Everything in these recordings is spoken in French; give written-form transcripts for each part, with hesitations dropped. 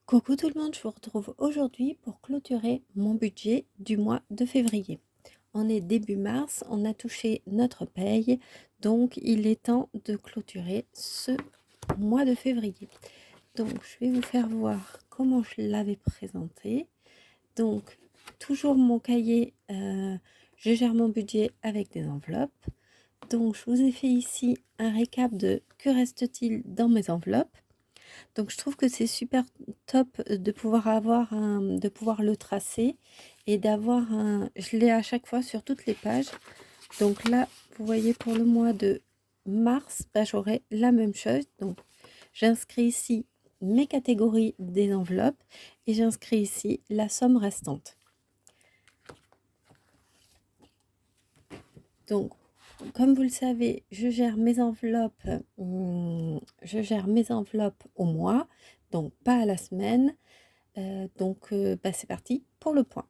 Coucou tout le monde, je vous retrouve aujourd'hui pour clôturer mon budget du mois de février. On est début mars, on a touché notre paye, donc il est temps de clôturer ce mois de février. Donc je vais vous faire voir comment je l'avais présenté. Donc toujours mon cahier, je gère mon budget avec des enveloppes. Donc je vous ai fait ici un récap de que reste-t-il dans mes enveloppes. Donc je trouve que c'est super top de pouvoir de pouvoir le tracer et d'avoir je l'ai à chaque fois sur toutes les pages. Donc là, vous voyez pour le mois de mars, bah, j'aurai la même chose. Donc j'inscris ici mes catégories des enveloppes et j'inscris ici la somme restante. Donc comme vous le savez, je gère mes enveloppes au mois, donc pas à la semaine. Bah, c'est parti pour le point.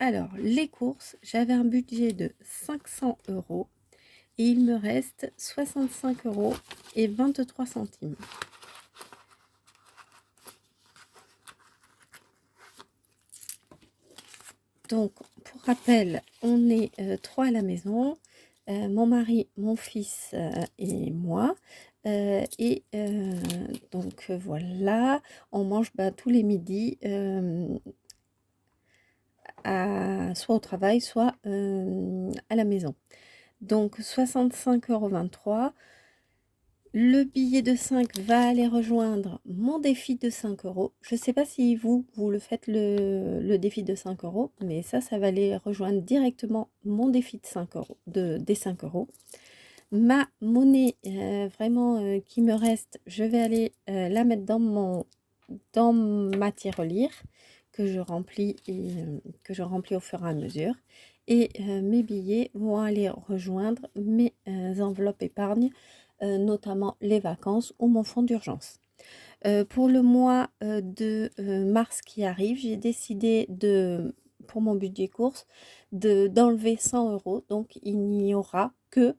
Alors, les courses, j'avais un budget de 500 euros et il me reste 65 euros et 23 centimes. Donc, pour rappel, on est trois à la maison, mon mari, mon fils et moi. Voilà, on mange tous les midis. Soit au travail, soit à la maison. Donc 65,23 €. Le billet de 5 va aller rejoindre mon défi de 5 euros. Je ne sais pas si vous le faites le défi de 5 euros, mais ça va aller rejoindre directement mon défi de 5 euros, des 5 euros. Ma monnaie, vraiment qui me reste, je vais aller la mettre dans ma tirelire que je remplis au fur et à mesure. Et mes billets vont aller rejoindre mes enveloppes épargne, notamment les vacances ou mon fonds d'urgence. Pour le mois de mars qui arrive, j'ai décidé pour mon budget course, d'enlever 100 euros. Donc il n'y aura que,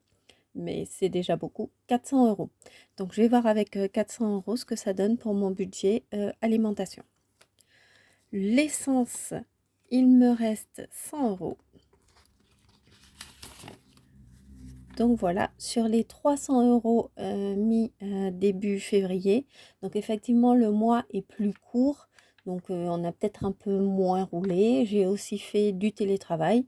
mais c'est déjà beaucoup, 400 euros. Donc je vais voir avec 400 euros ce que ça donne pour mon budget alimentation. L'essence, il me reste 100 euros. Donc voilà, sur les 300 euros mis début février, donc effectivement le mois est plus court, donc on a peut-être un peu moins roulé. J'ai aussi fait du télétravail,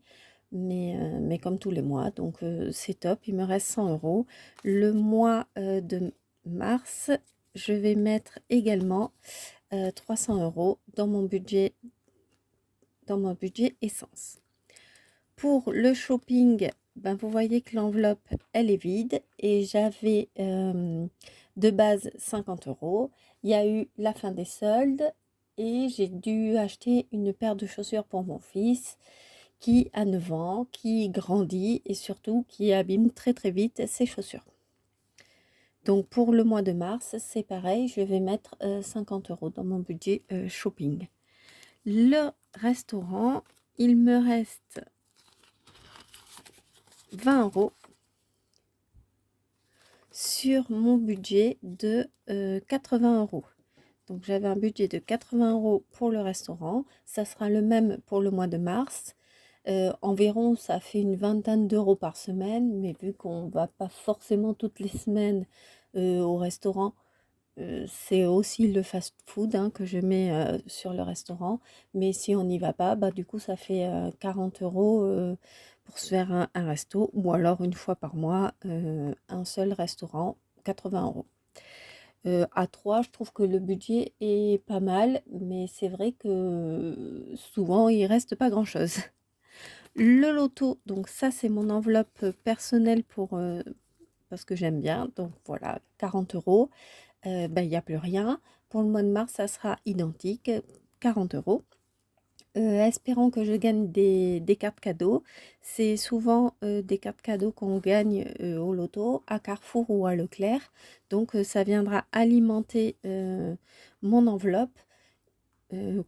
mais comme tous les mois, donc c'est top, il me reste 100 euros. Le mois de mars, je vais mettre également 300 euros dans mon budget essence. Pour le shopping, ben vous voyez que l'enveloppe, elle est vide et j'avais de base 50 euros. Il y a eu la fin des soldes et j'ai dû acheter une paire de chaussures pour mon fils qui a 9 ans, qui grandit et surtout qui abîme très très vite ses chaussures. Donc pour le mois de mars, c'est pareil, je vais mettre 50 euros dans mon budget shopping. Le restaurant, il me reste 20 euros sur mon budget de 80 euros. Donc j'avais un budget de 80 euros pour le restaurant. Ça sera le même pour le mois de mars. Environ, ça fait une vingtaine d'euros par semaine, mais vu qu'on ne va pas forcément toutes les semaines au restaurant, c'est aussi le fast-food que je mets sur le restaurant. Mais si on n'y va pas, bah, du coup, ça fait 40 euros pour se faire un resto. Ou alors, une fois par mois, un seul restaurant, 80 euros. À 3, je trouve que le budget est pas mal. Mais c'est vrai que souvent, il reste pas grand-chose. Le loto, donc ça, c'est mon enveloppe personnelle parce que j'aime bien. Donc voilà, 40 euros. Il n'y a plus rien. Pour le mois de mars, ça sera identique, 40 euros. Espérons que je gagne des cartes cadeaux. C'est souvent des cartes cadeaux qu'on gagne au loto, à Carrefour ou à Leclerc. Donc ça viendra alimenter mon enveloppe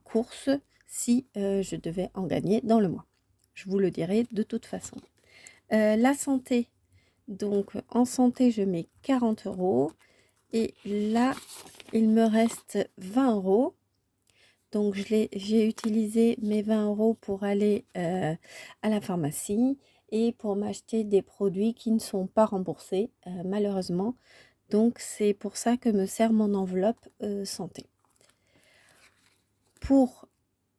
course si je devais en gagner dans le mois. Je vous le dirai de toute façon. La santé, donc en santé, je mets 40 euros. Et là, il me reste 20 euros. Donc j'ai utilisé mes 20 € pour aller à la pharmacie et pour m'acheter des produits qui ne sont pas remboursés, malheureusement. Donc c'est pour ça que me sert mon enveloppe santé.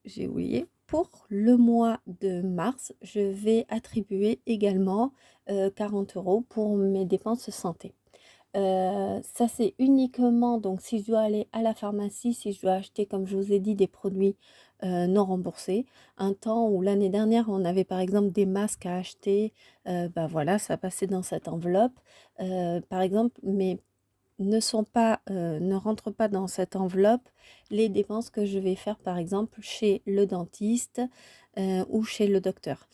J'ai oublié, pour le mois de mars, je vais attribuer également 40 € pour mes dépenses santé. Ça c'est uniquement donc si je dois aller à la pharmacie, si je dois acheter, comme je vous ai dit, des produits non remboursés. Un temps où l'année dernière, on avait par exemple des masques à acheter, bah voilà, ça passait dans cette enveloppe. Par exemple, mais ne rentrent pas dans cette enveloppe les dépenses que je vais faire par exemple chez le dentiste ou chez le docteur.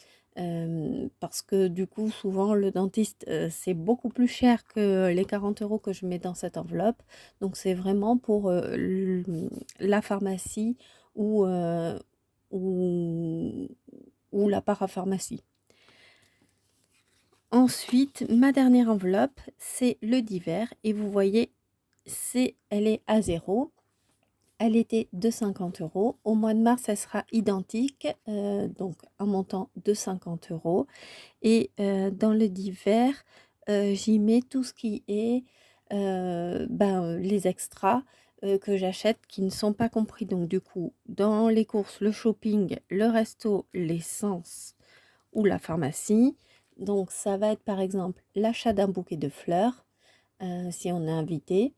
Parce que du coup, souvent, le dentiste, c'est beaucoup plus cher que les 40 € que je mets dans cette enveloppe. Donc, c'est vraiment pour la pharmacie ou, ou, ou la parapharmacie. Ensuite, ma dernière enveloppe, c'est le divers. Et vous voyez, elle est à 0. Elle était de 50 €. Au mois de mars, elle sera identique, donc un montant de 50 €. Et dans le divers, j'y mets tout ce qui est les extras que j'achète qui ne sont pas compris. Donc du coup, dans les courses, le shopping, le resto, l'essence ou la pharmacie. Donc ça va être par exemple l'achat d'un bouquet de fleurs, si on est invité,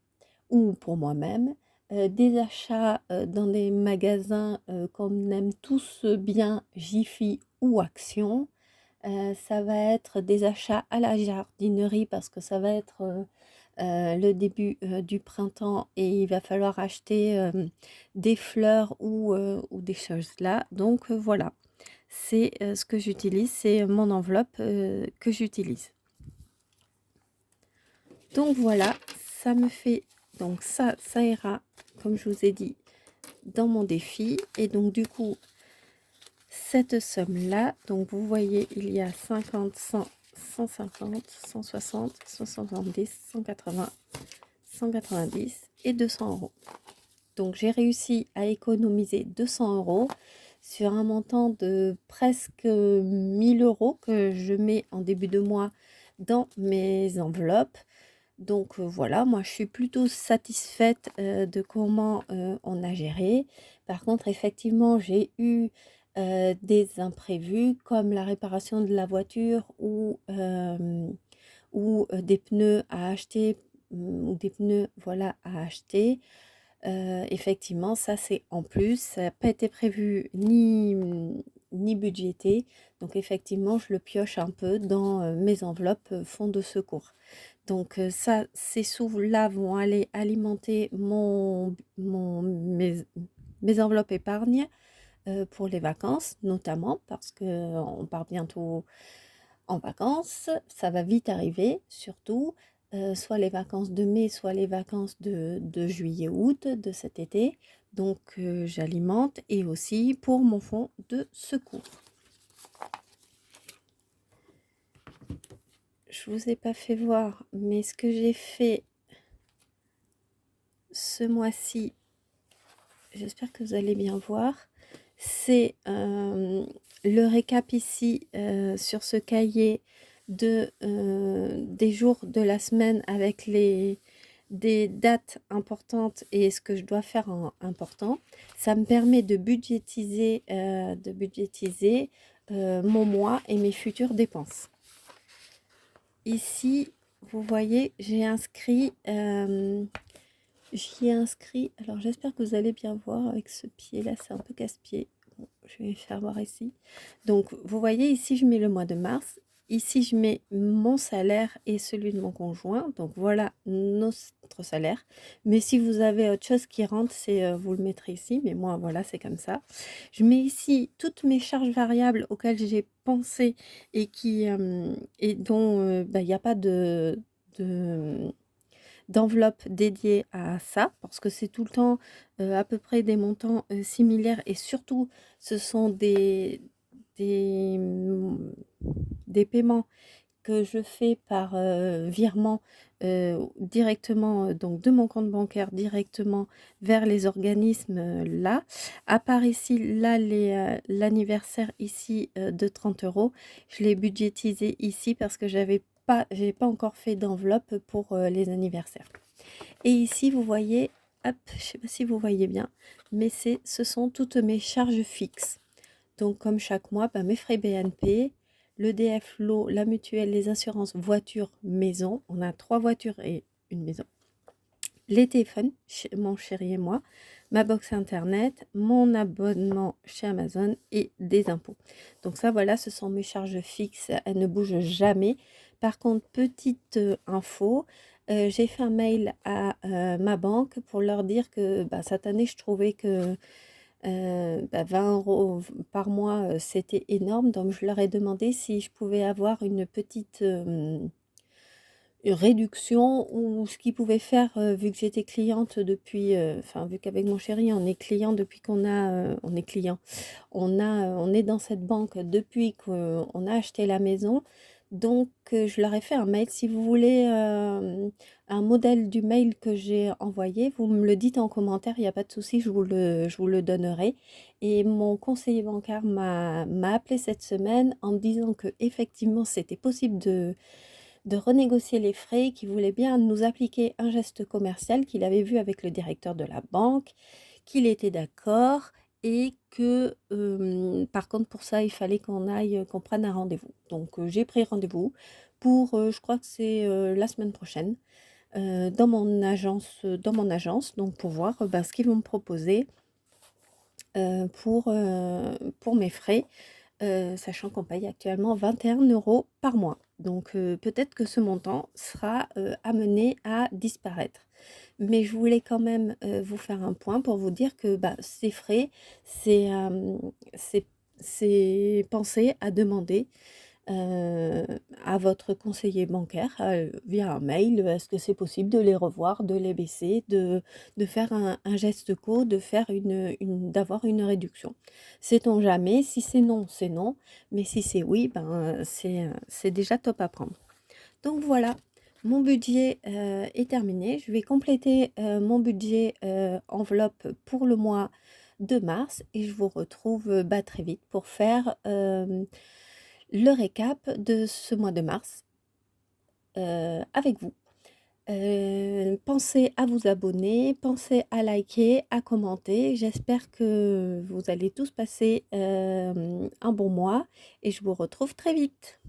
ou pour moi-même. Des achats dans des magasins comme on aime tous bien, Jiffy ou Action. Ça va être des achats à la jardinerie parce que ça va être le début du printemps et il va falloir acheter des fleurs ou des choses là. Donc voilà, c'est ce que j'utilise, c'est mon enveloppe que j'utilise. Donc voilà, ça me fait, donc ça ira, comme je vous ai dit, dans mon défi. Et donc du coup, cette somme-là, donc vous voyez, il y a 50, 100, 150, 160, 170, 180, 190 et 200 €. Donc j'ai réussi à économiser 200 € sur un montant de presque 1000 € que je mets en début de mois dans mes enveloppes. Donc voilà, moi je suis plutôt satisfaite de comment on a géré. Par contre, effectivement, j'ai eu des imprévus comme la réparation de la voiture ou des pneus à acheter ou des pneus voilà à acheter. Effectivement, ça c'est en plus, ça n'a pas été prévu ni budgété. Donc effectivement, je le pioche un peu dans mes enveloppes fonds de secours. Donc ça, ces sous-là vont aller alimenter mes enveloppes épargne pour les vacances, notamment parce qu'on part bientôt en vacances. Ça va vite arriver, surtout, soit les vacances de mai, soit les vacances de juillet-août de cet été. Donc j'alimente et aussi pour mon fonds de secours. Je vous ai pas fait voir, mais ce que j'ai fait ce mois-ci, j'espère que vous allez bien voir, c'est le récap ici sur ce cahier des jours de la semaine avec des dates importantes et ce que je dois faire en important. Ça me permet de budgétiser mon mois et mes futures dépenses. Ici, vous voyez, j'y ai inscrit, alors j'espère que vous allez bien voir avec ce pied-là, c'est un peu casse-pied. Bon, je vais faire voir ici. Donc, vous voyez, ici, je mets le mois de mars. Ici, je mets mon salaire et celui de mon conjoint. Donc, voilà notre salaire. Mais si vous avez autre chose qui rentre, vous le mettrez ici. Mais moi, voilà, c'est comme ça. Je mets ici toutes mes charges variables auxquelles j'ai pensé et dont il n'y a pas d'enveloppe dédiée à ça parce que c'est tout le temps à peu près des montants similaires et surtout ce sont des paiements que je fais par virement directement, donc de mon compte bancaire directement vers les organismes, là. À part ici, là, l'anniversaire ici, de 30 €, je l'ai budgétisé ici parce que j'ai pas encore fait d'enveloppe pour, les anniversaires. Et ici, vous voyez, hop, je sais pas si vous voyez bien, mais ce sont toutes mes charges fixes. Donc comme chaque mois, bah, mes frais BNP, l'EDF, l'eau, la mutuelle, les assurances, voiture, maison. On a 3 voitures et une maison. Les téléphones, mon chéri et moi, ma box internet, mon abonnement chez Amazon et des impôts. Donc ça, voilà, ce sont mes charges fixes, elles ne bougent jamais. Par contre, petite info, j'ai fait un mail à ma banque pour leur dire que bah, cette année, je trouvais que 20 € par mois, c'était énorme. Donc je leur ai demandé si je pouvais avoir une petite une réduction ou ce qu'ils pouvaient faire, vu que j'étais cliente depuis, enfin vu qu'avec mon chéri on est client depuis qu'on a, on est client. On est dans cette banque depuis qu'on a acheté la maison. Donc je leur ai fait un mail. Si vous voulez, un modèle du mail que j'ai envoyé, vous me le dites en commentaire, il y a pas de souci, je vous le donnerai. Et mon conseiller bancaire m'a appelé cette semaine en me disant qu'effectivement c'était possible de renégocier les frais, qu'il voulait bien nous appliquer un geste commercial qu'il avait vu avec le directeur de la banque, qu'il était d'accord et que, par contre pour ça, il fallait qu'on aille, qu'on prenne un rendez-vous. Donc, j'ai pris rendez-vous pour, je crois que c'est, la semaine prochaine, dans mon agence, donc pour voir, bah, ce qu'ils vont me proposer, pour mes frais. Sachant qu'on paye actuellement 21 € par mois. Donc peut-être que ce montant sera, amené à disparaître. Mais je voulais quand même, vous faire un point pour vous dire que, bah, ces frais, c'est, c'est pensez à demander, heu, à votre conseiller bancaire, via un mail, est-ce que c'est possible de les revoir, de les baisser, de faire un geste co, de faire d'avoir une réduction? Sait-on jamais? Si c'est non, c'est non, mais si c'est oui, ben, c'est déjà top à prendre. Donc voilà, mon budget, est terminé. Je vais compléter, mon budget, enveloppe pour le mois de mars et je vous retrouve, bah, très vite pour faire, le récap de ce mois de mars, avec vous. Pensez à vous abonner, pensez à liker, à commenter. J'espère que vous allez tous passer, un bon mois et je vous retrouve très vite.